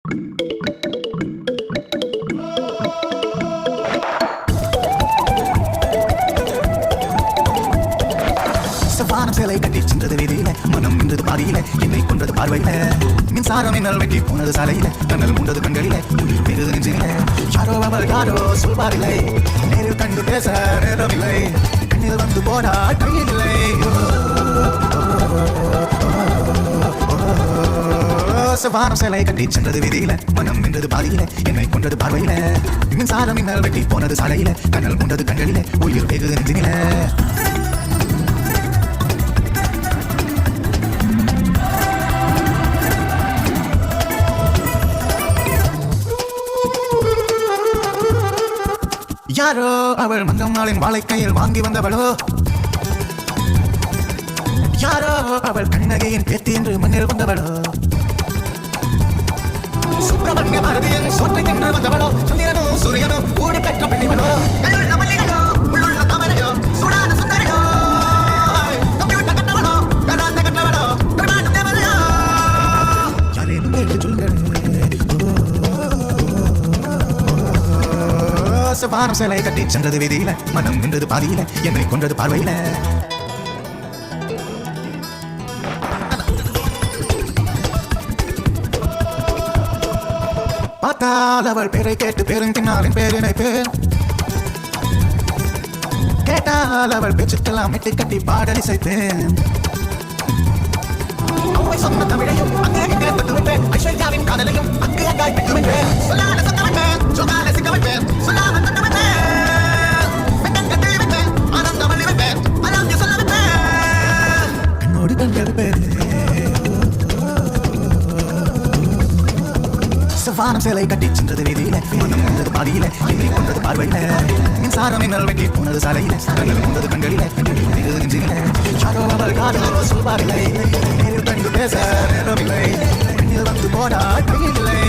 வானம் சிலை கட்டி சென்றது வீதியில, மனம் நின்றது பாதியில, என்னை கொன்றது பார்வையில. மின்சாரம் என்னல் வெட்டி போனது சாலையில, கண்ணல் மூண்டது கண்களில, உயிர் பெருது நெஞ்சில. யாரோ அவர் யாரோ சொல்வாரில்லை, நேரில் கண்டு பேச நேரமில்லை, கண்ணில் வந்து போடா கையில்லை. வானம் சிலை கட்டி சென்றது வீதியில, மனம் நின்றது பாதியில, என்னை கொன்றது பார்வையில. மின்சாரம் என்னல் வெட்டி போனது சாலையில, கண்ணல் மூண்டது கண்களில, உயிர் பெருது நெஞ்சில. யாரோ அவள் மஞ்சள் நாளின் வாழை கையில் வாங்கி வந்தவளோ, யாரோ அவள் கண்ணகையின் பேத்தி என்று மண்ணில் வந்தவளோ, சுப்பிரமணிய பாரதியின் சோற்றை தின்று வந்தவளோ, சந்திரனோ சூரியனோ ஊடி பெற்ற பெண்ணிவளோ, உள்ளுள்ள தாமரையோ சூடான சுந்தரியோ, தப்பிவிட்ட கட்டவளோ கடாந்த கட்டவளோ கடாந்த தேவதையோ, யாரேனும் கேட்டு சொல்லுங்கள். வானம் சிலை கட்டி சென்றது வீதியில, மனம் நின்றது பாதியில, என்னை கொன்றது பார்வையில. பார்த்தால் அவள் பேரை கேட்டு பெருங்கினாரின் பேரினை பேர், கேட்டால் அவள் பேச்சுக்கெல்லாம் மெட்டு கட்டி பாடல் இசைத்தேன். சொன்ன தமிழையும் அங்கே தொட்டு வைப்பேன், ஐஸ்வர்யாவின் காதலையும் அங்கே அங்காய் பெற்று வைப்பேன். சொல்லாத சொந்த வைப்பேன், சொல்லாத சிக்க வைப்பேன், சொல்லாம தொட்டு வைப்பேன், கட்டி வைப்பேன், ஆனந்த வள்ளி வைப்பேன், அலாங்க சொல்ல வைப்பேன். கண்ணோடு கண்கள் பேரு வானம் சிலை கட்டி சென்றது வீதியில, மனம் நின்றது பாதியில, என்னை கொன்றது பார்வையில. மின்சாரம் என்னல் வெட்டி போனது சாலையில, கண்ணல் மூண்டது கண்களில, பெருது நெஞ்சில. யாரோ அவர் காதலோ சொல்வாரில்லை, நேரில் கண்டு பேச நேரமில்லை, கண்ணில் வந்து போடா கையில்லை.